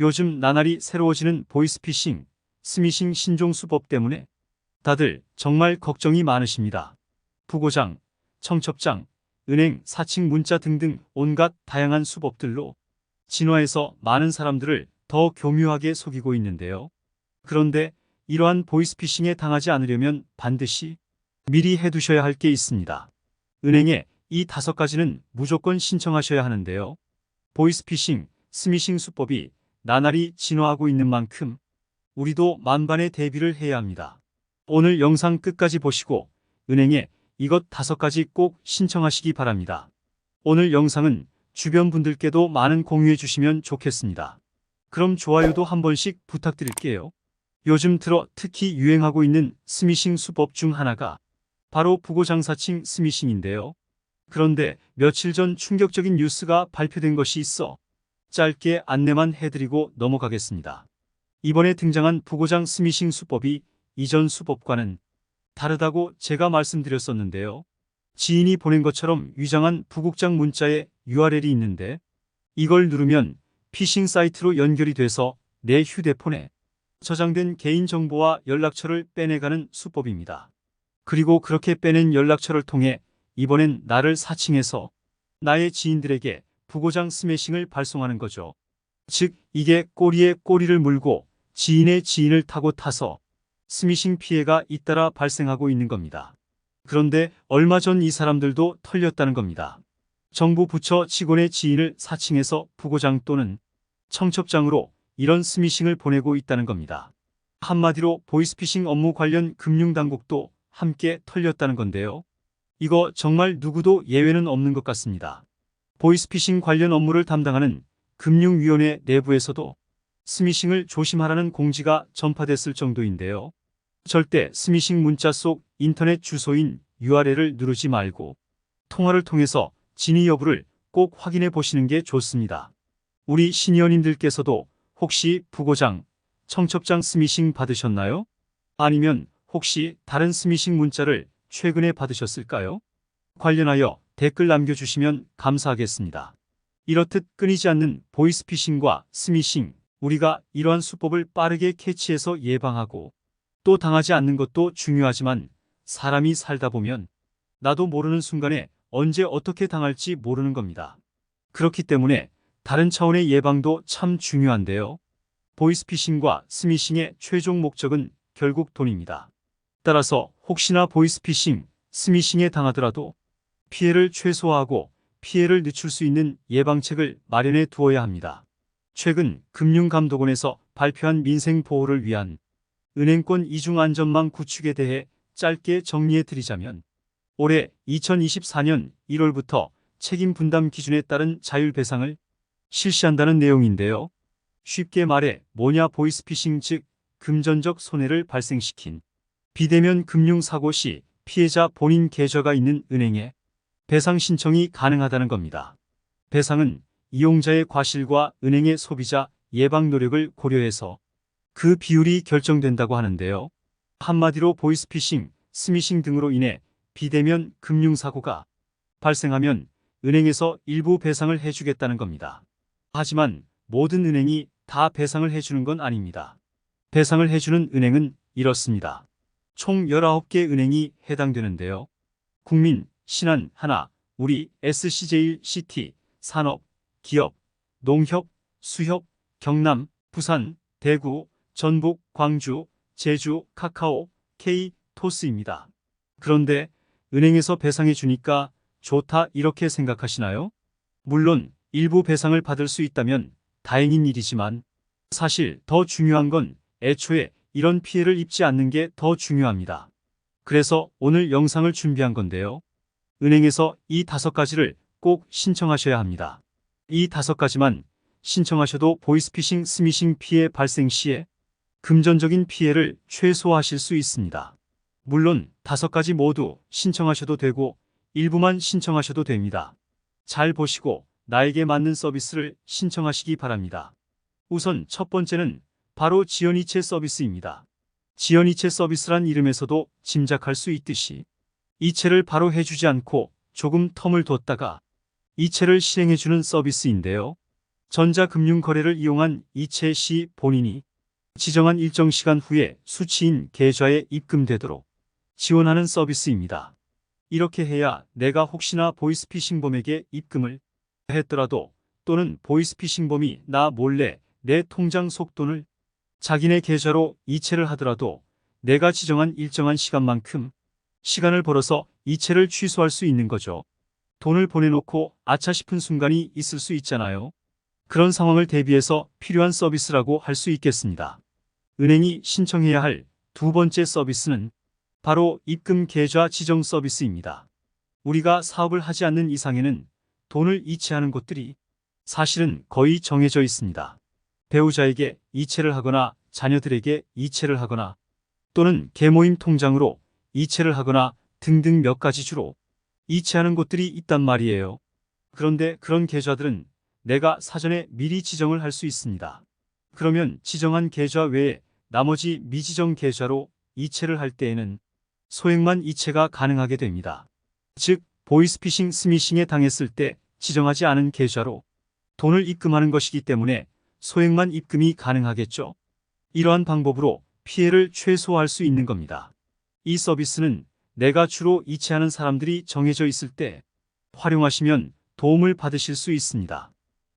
요즘 나날이 새로워지는 보이스피싱, 스미싱 신종 수법 때문에 다들 정말 걱정이 많으십니다. 부고장, 청첩장, 은행, 사칭 문자 등등 온갖 다양한 수법들로 진화해서 많은 사람들을 더 교묘하게 속이고 있는데요. 그런데 이러한 보이스피싱에 당하지 않으려면 반드시 미리 해두셔야 할 게 있습니다. 은행에 이 5가지는 무조건 신청하셔야 하는데요. 보이스피싱, 스미싱 수법이 나날이 진화하고 있는 만큼 우리도 만반의 대비를 해야 합니다. 오늘 영상 끝까지 보시고 은행에 이것 5가지 꼭 신청하시기 바랍니다. 오늘 영상은 주변 분들께도 많은 공유해 주시면 좋겠습니다. 그럼 좋아요도 한 번씩 부탁드릴게요. 요즘 들어 특히 유행하고 있는 스미싱 수법 중 하나가 바로 부고장사칭 스미싱인데요. 그런데 며칠 전 충격적인 뉴스가 발표된 것이 있어 짧게 안내만 해드리고 넘어가겠습니다. 이번에 등장한 부고장 스미싱 수법이 이전 수법과는 다르다고 제가 말씀드렸었는데요. 지인이 보낸 것처럼 위장한 부국장 문자에 URL이 있는데 이걸 누르면 피싱 사이트로 연결이 돼서 내 휴대폰에 저장된 개인정보와 연락처를 빼내가는 수법입니다. 그리고 그렇게 빼낸 연락처를 통해 이번엔 나를 사칭해서 나의 지인들에게 부고장 스매싱을 발송하는 거죠. 즉 이게 꼬리에 꼬리를 물고 지인의 지인을 타고 타서 스미싱 피해가 잇따라 발생하고 있는 겁니다. 그런데 얼마 전 이 사람들도 털렸다는 겁니다. 정부 부처 직원의 지인을 사칭해서 부고장 또는 청첩장으로 이런 스미싱을 보내고 있다는 겁니다. 한마디로 보이스피싱 업무 관련 금융당국도 함께 털렸다는 건데요. 이거 정말 누구도 예외는 없는 것 같습니다. 보이스피싱 관련 업무를 담당하는 금융위원회 내부에서도 스미싱을 조심하라는 공지가 전파됐을 정도인데요. 절대 스미싱 문자 속 인터넷 주소인 URL을 누르지 말고 통화를 통해서 진위 여부를 꼭 확인해 보시는 게 좋습니다. 우리 시니어님들께서도 혹시 부고장, 청첩장 스미싱 받으셨나요? 아니면 혹시 다른 스미싱 문자를 최근에 받으셨을까요? 관련하여 댓글 남겨주시면 감사하겠습니다. 이렇듯 끊이지 않는 보이스피싱과 스미싱, 우리가 이러한 수법을 빠르게 캐치해서 예방하고 또 당하지 않는 것도 중요하지만 사람이 살다 보면 나도 모르는 순간에 언제 어떻게 당할지 모르는 겁니다. 그렇기 때문에 다른 차원의 예방도 참 중요한데요. 보이스피싱과 스미싱의 최종 목적은 결국 돈입니다. 따라서 혹시나 보이스피싱, 스미싱에 당하더라도 피해를 최소화하고 피해를 늦출 수 있는 예방책을 마련해 두어야 합니다. 최근 금융감독원에서 발표한 민생보호를 위한 은행권 이중안전망 구축에 대해 짧게 정리해 드리자면 올해 2024년 1월부터 책임 분담 기준에 따른 자율배상을 실시한다는 내용인데요. 쉽게 말해 뭐냐 보이스피싱 즉 금전적 손해를 발생시킨 비대면 금융사고 시 피해자 본인 계좌가 있는 은행에 배상 신청이 가능하다는 겁니다. 배상은 이용자의 과실과 은행의 소비자 예방 노력을 고려해서 그 비율이 결정된다고 하는데요. 한마디로 보이스피싱, 스미싱 등으로 인해 비대면 금융사고가 발생하면 은행에서 일부 배상을 해주겠다는 겁니다. 하지만 모든 은행이 다 배상을 해주는 건 아닙니다. 배상을 해주는 은행은 이렇습니다. 총 19개 은행이 해당되는데요. 국민, 신한, 하나, 우리, SC제일, CT, 산업, 기업, 농협, 수협, 경남, 부산, 대구, 전북, 광주, 제주, 카카오, K, 토스입니다. 그런데 은행에서 배상해 주니까 좋다 이렇게 생각하시나요? 물론 일부 배상을 받을 수 있다면 다행인 일이지만 사실 더 중요한 건 애초에 이런 피해를 입지 않는 게 더 중요합니다. 그래서 오늘 영상을 준비한 건데요. 은행에서 이 5가지를 꼭 신청하셔야 합니다. 이 5가지만 신청하셔도 보이스피싱, 스미싱 피해 발생 시에 금전적인 피해를 최소화하실 수 있습니다. 물론 5가지 모두 신청하셔도 되고 일부만 신청하셔도 됩니다. 잘 보시고 나에게 맞는 서비스를 신청하시기 바랍니다. 우선 첫 번째는 바로 지연이체 서비스입니다. 지연이체 서비스란 이름에서도 짐작할 수 있듯이 이체를 바로 해주지 않고 조금 텀을 뒀다가 이체를 실행해주는 서비스인데요. 전자금융거래를 이용한 이체 시 본인이 지정한 일정 시간 후에 수취인 계좌에 입금되도록 지원하는 서비스입니다. 이렇게 해야 내가 혹시나 보이스피싱범에게 입금을 했더라도 또는 보이스피싱범이 나 몰래 내 통장 속 돈을 자기네 계좌로 이체를 하더라도 내가 지정한 일정한 시간만큼 시간을 벌어서 이체를 취소할 수 있는 거죠. 돈을 보내놓고 아차 싶은 순간이 있을 수 있잖아요. 그런 상황을 대비해서 필요한 서비스라고 할 수 있겠습니다. 은행이 신청해야 할 두 번째 서비스는 바로 입금 계좌 지정 서비스입니다. 우리가 사업을 하지 않는 이상에는 돈을 이체하는 곳들이 사실은 거의 정해져 있습니다. 배우자에게 이체를 하거나 자녀들에게 이체를 하거나 또는 개모임 통장으로 이체를 하거나 등등 몇 가지 주로 이체하는 곳들이 있단 말이에요. 그런데 그런 계좌들은 내가 사전에 미리 지정을 할 수 있습니다. 그러면 지정한 계좌 외에 나머지 미지정 계좌로 이체를 할 때에는 소액만 이체가 가능하게 됩니다. 즉, 보이스피싱 스미싱에 당했을 때 지정하지 않은 계좌로 돈을 입금하는 것이기 때문에 소액만 입금이 가능하겠죠. 이러한 방법으로 피해를 최소화할 수 있는 겁니다. 이 서비스는 내가 주로 이체하는 사람들이 정해져 있을 때 활용하시면 도움을 받으실 수 있습니다.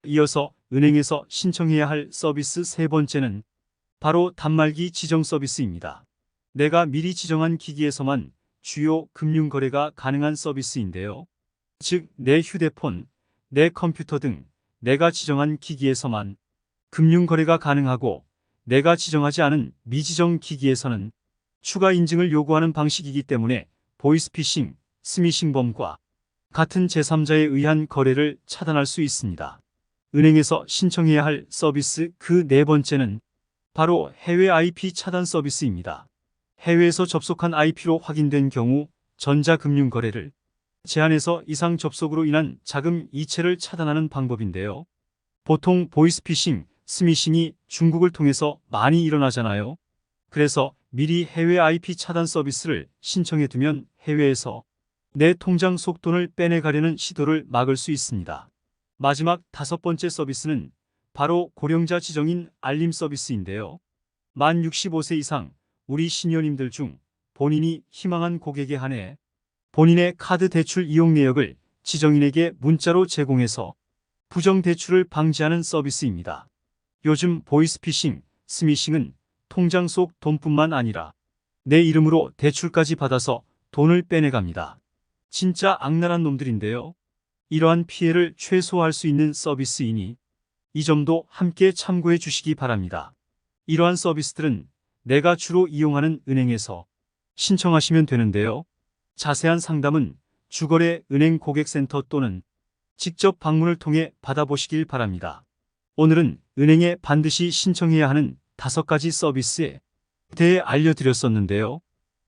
이어서 은행에서 신청해야 할 서비스 세 번째는 바로 단말기 지정 서비스입니다. 내가 미리 지정한 기기에서만 주요 금융거래가 가능한 서비스인데요. 즉, 내 휴대폰, 내 컴퓨터 등 내가 지정한 기기에서만 금융거래가 가능하고 내가 지정하지 않은 미지정 기기에서는 추가 인증을 요구하는 방식이기 때문에 보이스피싱, 스미싱범과 같은 제3자에 의한 거래를 차단할 수 있습니다. 은행에서 신청해야 할 서비스 그 네 번째는 바로 해외 IP 차단 서비스입니다. 해외에서 접속한 IP로 확인된 경우 전자금융거래를 제한해서 이상 접속으로 인한 자금 이체를 차단하는 방법인데요. 보통 보이스피싱, 스미싱이 중국을 통해서 많이 일어나잖아요. 그래서 미리 해외 IP 차단 서비스를 신청해 두면 해외에서 내 통장 속 돈을 빼내가려는 시도를 막을 수 있습니다. 마지막 다섯 번째 서비스는 바로 고령자 지정인 알림 서비스인데요. 만 65세 이상 우리 시니어님들 중 본인이 희망한 고객에 한해 본인의 카드 대출 이용 내역을 지정인에게 문자로 제공해서 부정 대출을 방지하는 서비스입니다. 요즘 보이스피싱, 스미싱은 통장 속 돈뿐만 아니라 내 이름으로 대출까지 받아서 돈을 빼내갑니다. 진짜 악랄한 놈들인데요. 이러한 피해를 최소화할 수 있는 서비스이니 이 점도 함께 참고해 주시기 바랍니다. 이러한 서비스들은 내가 주로 이용하는 은행에서 신청하시면 되는데요. 자세한 상담은 주거래 은행 고객센터 또는 직접 방문을 통해 받아보시길 바랍니다. 오늘은 은행에 반드시 신청해야 하는 5가지 서비스에 대해 알려드렸었는데요.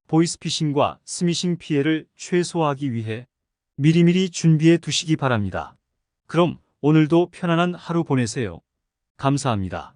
보이스피싱과 스미싱 피해를 최소화하기 위해 미리미리 준비해 두시기 바랍니다. 그럼 오늘도 편안한 하루 보내세요. 감사합니다.